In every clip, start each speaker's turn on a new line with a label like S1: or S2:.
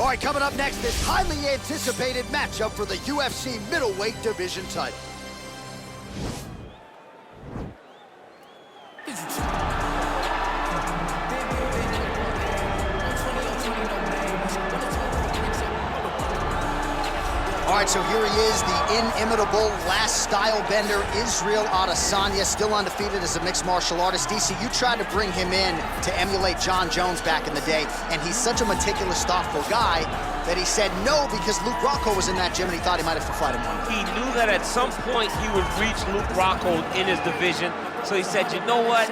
S1: All right, coming up next, this highly anticipated matchup for the UFC middleweight division title. All right, so here he is, the inimitable last Stylebender, Israel Adesanya, still undefeated as a mixed martial artist. DC, you tried to bring him in to emulate John Jones back in the day, and he's such a meticulous, thoughtful guy that he said no because Luke Rockhold was in that gym and he thought he might have to fight him one day.
S2: He knew that at some point he would reach Luke Rockhold in his division, so he said, you know what?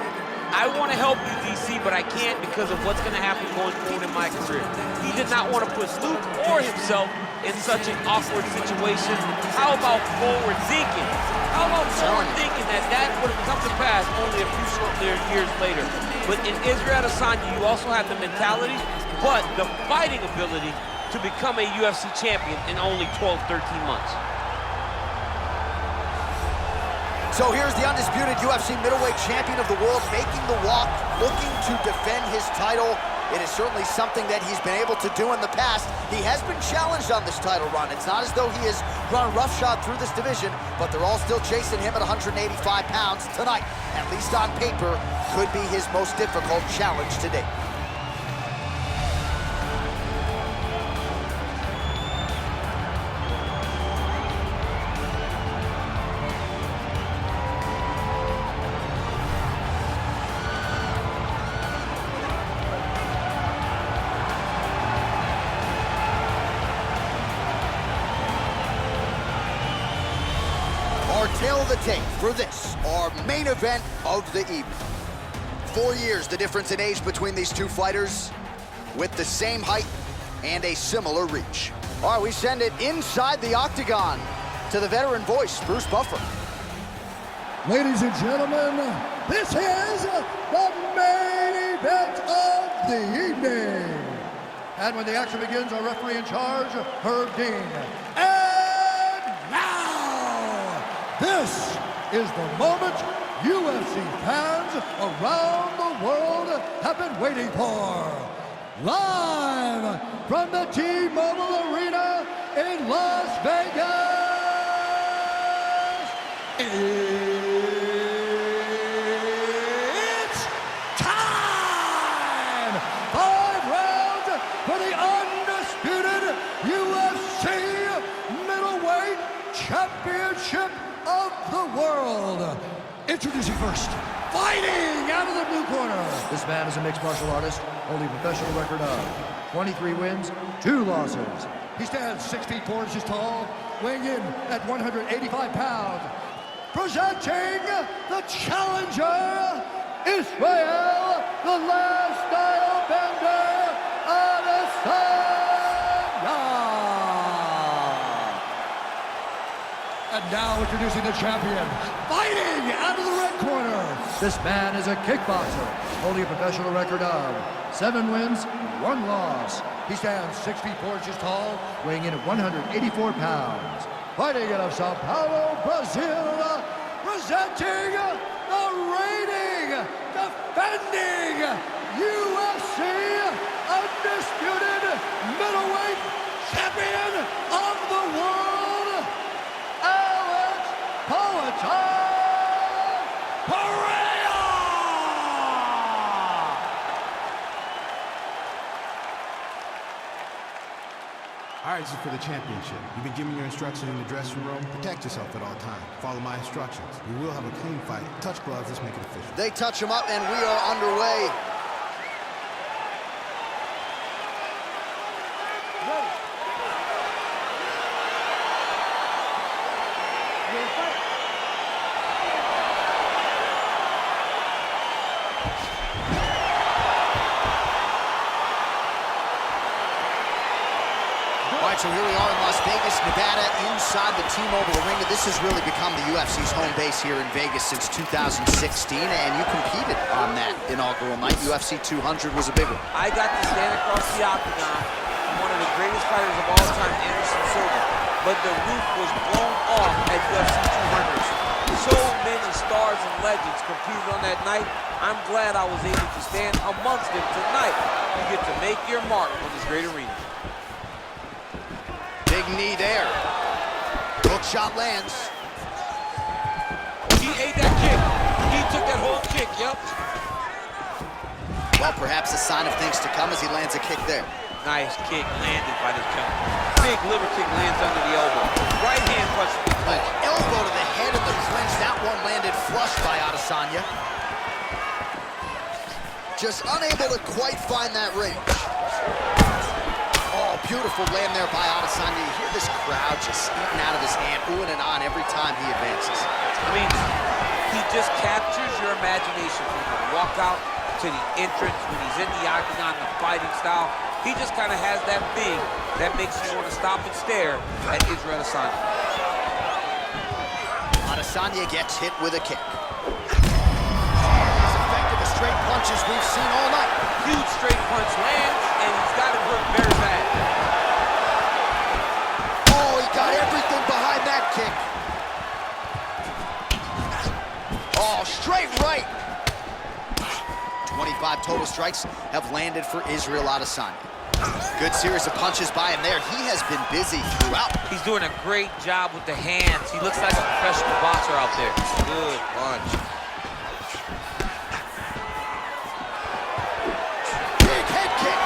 S2: I want to help you, DC, but I can't because of what's going to happen going forward in my career. He did not want to put Luke or himself in such an awkward situation. How about forward thinking? How about forward thinking that would have come to pass only a few short years later? But in Israel Adesanya, you also have the mentality, but the fighting ability to become a UFC champion in only 12, 13 months.
S1: So here's the undisputed UFC middleweight champion of the world making the walk, looking to defend his title. It is certainly something that he's been able to do in the past. He has been challenged on this title run. It's not as though he has run roughshod through this division, but they're all still chasing him at 185 pounds tonight. At least on paper, could be his most difficult challenge to date. Our tail of the tape for this, our main event of the evening. 4 years, the difference in age between these two fighters, with the same height and a similar reach. All right, we send it inside the octagon to the veteran voice, Bruce Buffer.
S3: Ladies and gentlemen, this is the main event of the evening. And when the action begins, our referee in charge, Herb Dean. And now, this is the moment UFC fans around the world have been waiting for. Live from the T-Mobile Arena in Las Vegas. It's time! 5 rounds for the undisputed UFC middleweight championship of the world. Introducing first, fighting out of the blue corner. This man is a mixed martial artist, holding a professional record of 23 wins, 2 losses. He stands 6 feet 4 inches tall, weighing in at 185 pounds. Presenting the challenger, Israel, the last Stylebender, Adesanya. And now introducing the champion, fighting out of the red corner. This man is a kickboxer, holding a professional record of 7 wins, 1 loss. He stands 6 feet 4 inches tall, weighing in at 184 pounds. Fighting out of Sao Paulo, Brazil, presenting the reigning, defending UFC undisputed middleweight champion of the world, Poatan, Pereira!
S4: All right, this is for the championship. You've been giving your instructions in the dressing room. Protect yourself at all times. Follow my instructions. We will have a clean fight. Touch gloves, let's make it official.
S1: They touch him up and we are underway. So here we are in Las Vegas, Nevada, inside the T-Mobile Arena. This has really become the UFC's home base here in Vegas since 2016, and you competed on that inaugural night. UFC 200 was a big one.
S2: I got to stand across the octagon from one of the greatest fighters of all time, Anderson Silva, but the roof was blown off at UFC 200. So many stars and legends competed on that night. I'm glad I was able to stand amongst them tonight. You get to make your mark on this great arena.
S1: knee there. Hook shot lands.
S2: He ate that kick. He took that whole kick, yep.
S1: Well, perhaps a sign of things to come as he lands a kick there.
S2: Nice kick landed by this gentleman. Big liver kick lands under the elbow. Right hand punch to the clinch.
S1: Elbow to the head of the clinch. That one landed flush by Adesanya. Just unable to quite find that range. Oh, beautiful land there by Adesanya. You hear this crowd just eating out of his hand, oohing and on every time he advances.
S2: I mean, he just captures your imagination from the walkout to the entrance when he's in the octagon, the fighting style. He just kind of has that thing that makes you want to stop and stare at Israel Adesanya.
S1: Adesanya gets hit with a kick. As effective as straight punches we've seen all night.
S2: Huge straight punch lands, and he's got it hurt very bad.
S1: Oh, he got everything behind that kick. Oh, straight right. 25 total strikes have landed for Israel Adesanya. Good series of punches by him there. He has been busy throughout.
S2: He's doing a great job with the hands. He looks like a professional boxer out there. Good punch.
S1: Big head kick.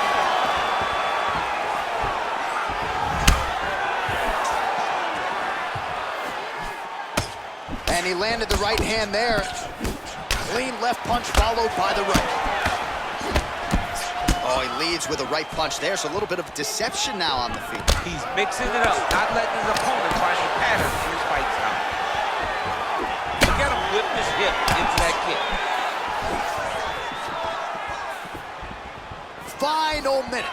S1: And he landed the right hand there. Clean left punch followed by the right. Oh, he leads with a right punch there, so a little bit of deception now on the feet.
S2: He's mixing it up, not letting his opponent find a pattern in his fight style. Look at him whip his hip into that kick.
S1: Final minute.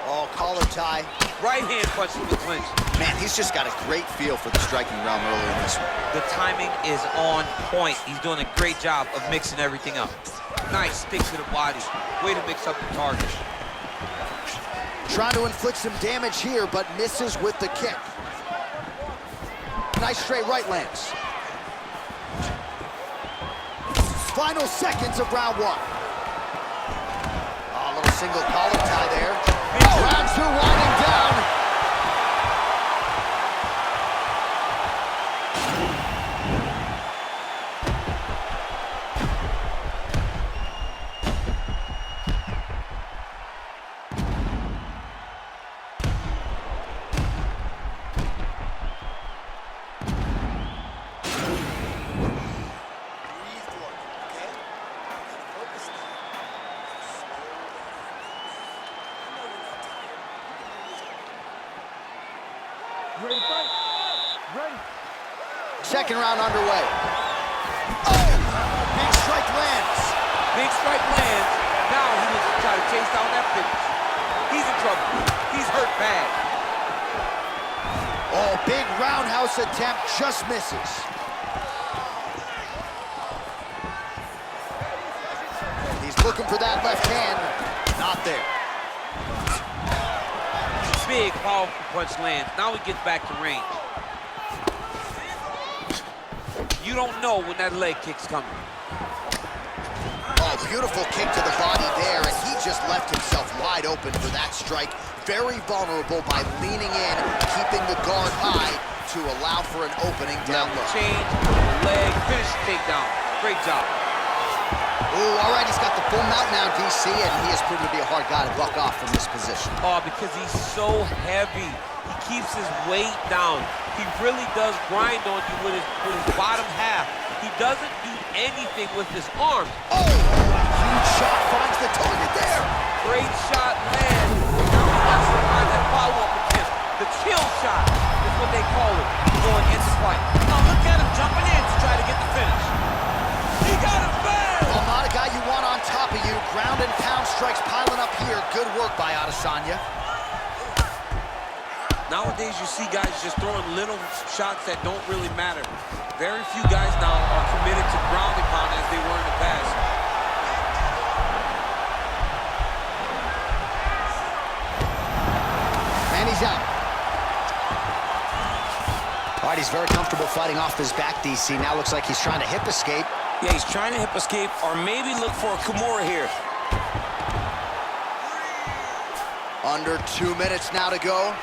S1: Oh, collar tie.
S2: Right hand punch to the clinch.
S1: Man, he's just got a great feel for the striking realm early in this one.
S2: The timing is on point. He's doing a great job of mixing everything up. Nice stick to the body. Way to mix up the target.
S1: Trying to inflict some damage here, but misses with the kick. Nice straight right lands. Final seconds of round one. Oh, a little single collar tie there. Oh, round two winding down. Second round underway. Oh! Big strike lands.
S2: Big strike lands. Now he needs to try to chase down that finish. He's in trouble. He's hurt bad.
S1: Oh, big roundhouse attempt just misses. He's looking for that left hand. Not there.
S2: Big, powerful punch lands. Now he gets back to range. You don't know when that leg kick's coming.
S1: Oh, beautiful kick to the body there, and he just left himself wide open for that strike. Very vulnerable by leaning in, keeping the guard high to allow for an opening down low.
S2: Change, leg, finish the takedown. Great job.
S1: Ooh, all right, he's got the full mount now, DC, and he has proven to be a hard guy to buck off from this position.
S2: Oh, because he's so heavy. He keeps his weight down. He really does grind on you with his bottom half. He doesn't do anything with his arms.
S1: Oh, huge shot finds the target there.
S2: Great shot lands. Now he has to find that follow-up attempt. The chill shot is what they call it going into fight. Now look at him jumping in to try to get the finish. He got him bad.
S1: Well, not a guy you want on top of you. Ground and pound strikes piling up here. Good work by Adesanya.
S2: Nowadays, you see guys just throwing little shots that don't really matter. Very few guys now are committed to ground and pound as they were in the past.
S1: And he's out. All right, he's very comfortable fighting off his back, DC. Now looks like he's trying to hip escape.
S5: Yeah, he's trying to hip escape or maybe look for a Kimura here.
S1: Under 2 minutes now to go.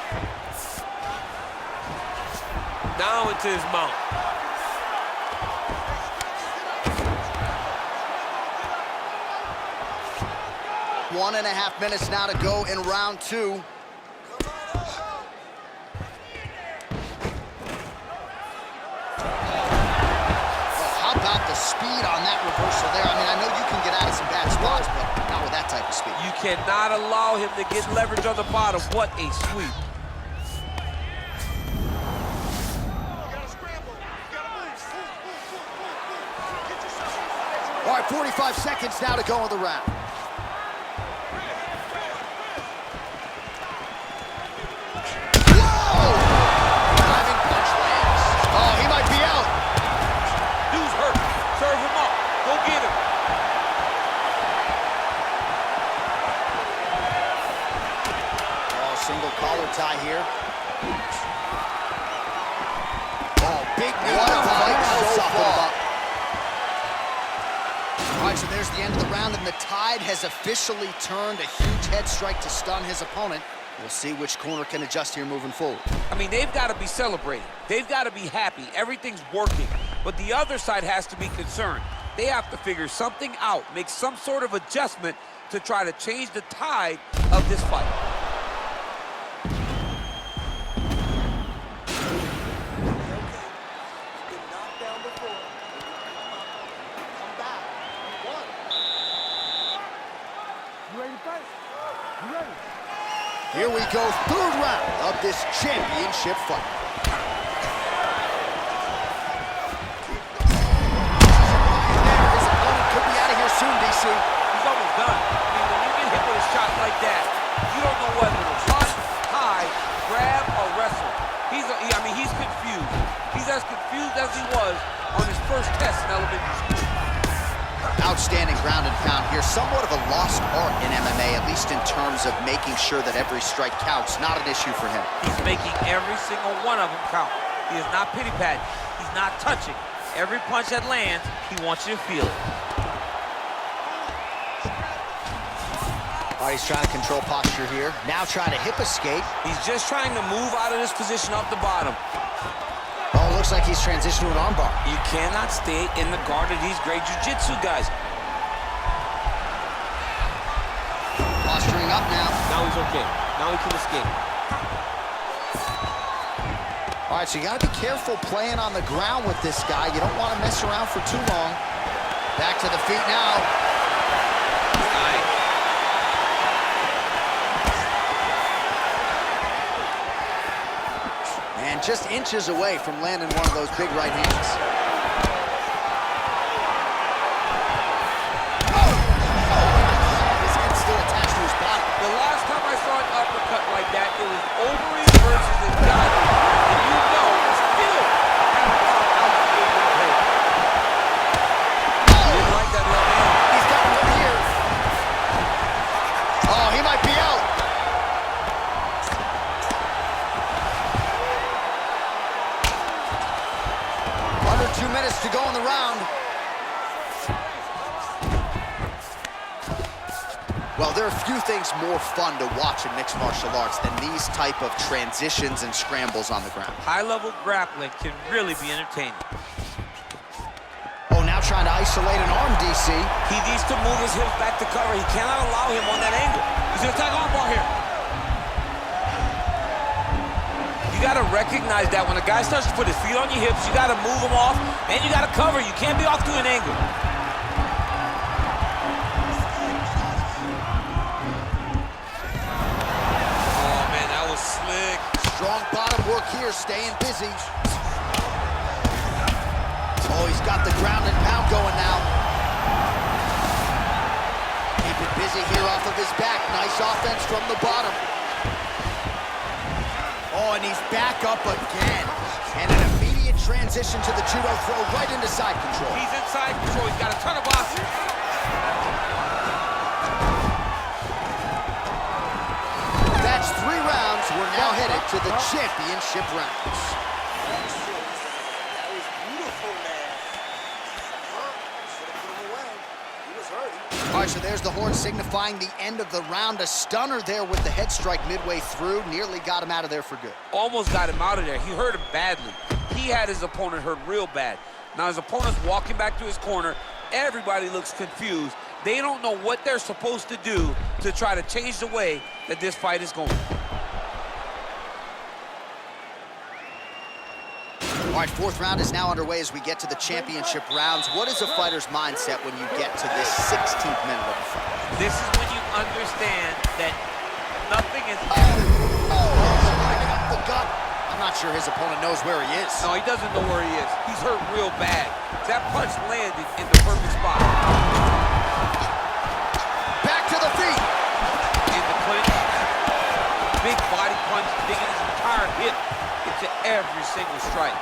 S2: Now into his mount.
S1: One and a half minutes now to go in round 2. About the speed on that reversal there. I mean, I know you can get out of some bad spots, but not with that type of speed.
S2: You cannot allow him to get leverage on the bottom. What a sweep.
S1: All right, 45 seconds now to go in the round. Whoa! Diving punch lands. Oh, he might be out.
S2: Dude's hurt. Serve him up. Go get him.
S1: Oh, single collar tie here. Oh, big knee. What a fight so far. All right, so there's the end of the round, and the tide has officially turned. A huge head strike to stun his opponent. We'll see which corner can adjust here moving forward.
S2: I mean, they've got to be celebrating. They've got to be happy. Everything's working. But the other side has to be concerned. They have to figure something out, make some sort of adjustment to try to change the tide of this fight.
S1: Here we go, third round of this championship fight. His opponent could be out of here soon, DC.
S2: He's almost done. I mean, when you get hit with a shot like that, you don't know whether to run, hide, grab, or wrestle. He's confused. He's as confused as he was on his first test in elementary school.
S1: Outstanding ground and pound here. Somewhat of a lost art in MMA, at least in terms of making sure that every strike counts. Not an issue for him.
S2: He's making every single one of them count. He is not pity-patting. He's not touching. Every punch that lands, he wants you to feel it.
S1: All right, he's trying to control posture here. Now trying to hip escape.
S2: He's just trying to move out of this position off the bottom.
S1: Oh, looks like he's transitioned to an armbar.
S2: You cannot stay in the guard of these great jiu-jitsu guys.
S1: Posturing up now.
S2: Now he's okay. Now he can escape.
S1: All right, so you got to be careful playing on the ground with this guy. You don't want to mess around for too long. Back to the feet now.
S2: Nice.
S1: And just inches away from landing one of those big right hands. His head's still attached to his body.
S2: The last time I saw an uppercut like that, it was ovaries versus his body. And you know, still didn't like that left hand.
S1: He's got one here. Oh, he might be out. Under 2 minutes to go in the round. Well, there are a few things more fun to watch in mixed martial arts than these type of transitions and scrambles on the ground.
S2: High-level grappling can really be entertaining.
S1: Oh, now trying to isolate an arm, DC.
S2: He needs to move his hips back to cover. He cannot allow him on that angle. He's gonna attack armbar here. You gotta recognize that when a guy starts to put his feet on your hips, you gotta move him off, and you gotta cover. You can't be off to an angle. Oh, man, that was slick.
S1: Strong bottom work here, staying busy. Oh, he's got the ground and pound going now. Keep it busy here off of his back. Nice offense from the bottom. Oh, and he's back up again. And an immediate transition to the judo throw right into side control.
S2: He's in side control. He's got a ton of boxing.
S1: That's 3 rounds. We're now headed to the championship rounds.
S5: That was beautiful, man. Should have put him away. He was hurt.
S1: All right, right, so there's the horn signifying the end of the round. A stunner there with the head strike midway through. Nearly got him out of there for good.
S2: Almost got him out of there. He hurt him badly. He had his opponent hurt real bad. Now his opponent's walking back to his corner. Everybody looks confused. They don't know what they're supposed to do to try to change the way that this fight is going.
S1: All right, fourth round is now underway as we get to the championship rounds. What is a fighter's mindset when you get to this 16th minute of the fight?
S2: This is when you understand that nothing is...
S1: Lining up the gut. I'm not sure his opponent knows where he is.
S2: No, he doesn't know where he is. He's hurt real bad. That punch landed in the perfect spot.
S1: Back to the feet.
S2: In the clinch. Big body punch, digging his entire hip into every single strike.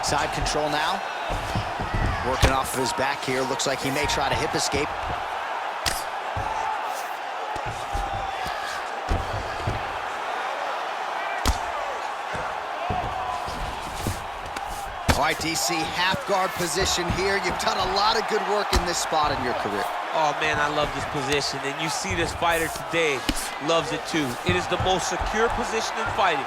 S1: Side control now. Working off of his back here. Looks like he may try to hip escape. All right, DC, half guard position here. You've done a lot of good work in this spot in your career.
S2: Oh, man, I love this position. And you see this fighter today loves it, too. It is the most secure position in fighting.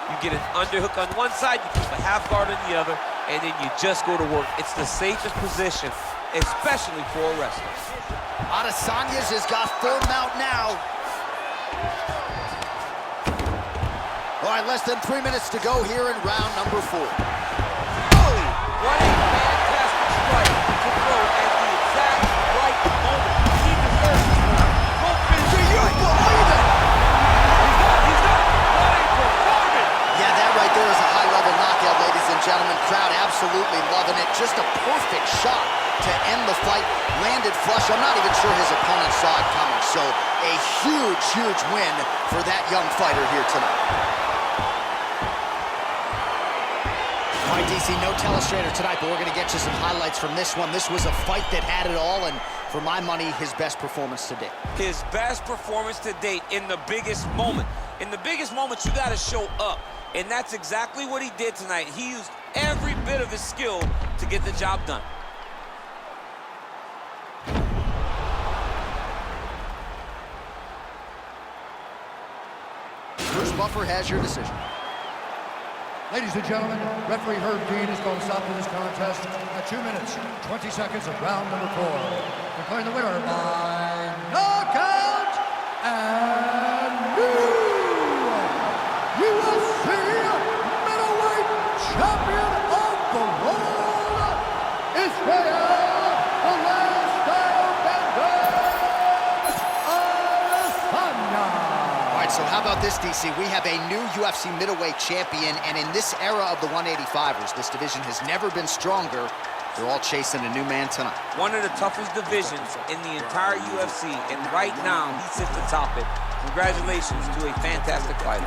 S2: You get an underhook on one side, you keep a half guard on the other, and then you just go to work. It's the safest position, especially for a wrestler.
S1: Adesanya's has got full mount now. All right, less than 3 minutes to go here in round number 4.
S2: What a fantastic strike to throw at the exact right moment. He deserves this one. Don't finish
S1: Do you
S2: right.
S1: believe it?
S2: He's not. What a performance!
S1: Yeah, that right there is a high-level knockout, ladies and gentlemen. Crowd absolutely loving it. Just a perfect shot to end the fight. Landed flush. I'm not even sure his opponent saw it coming. So a huge, huge win for that young fighter here tonight. All right, DC, no telestrator tonight, but we're going to get you some highlights from this one. This was a fight that had it all, and for my money, his best performance to date.
S2: His best performance to date in the biggest moment. In the biggest moments, you got to show up, and that's exactly what he did tonight. He used every bit of his skill to get the job done.
S1: Bruce Buffer has your decision.
S3: Ladies and gentlemen, referee Herb Dean is going to stop this contest at 2 minutes, 20 seconds of round number 4. Declaring the winner by knockout and new UFC middleweight champion of the world, Israel the last Stylebender Adesanya.
S1: So how about this, DC? We have a new UFC middleweight champion, and in this era of the 185ers, this division has never been stronger. They're all chasing a new man tonight.
S2: One of the toughest divisions in the entire UFC, and right now he sits atop it. Congratulations to a fantastic fighter.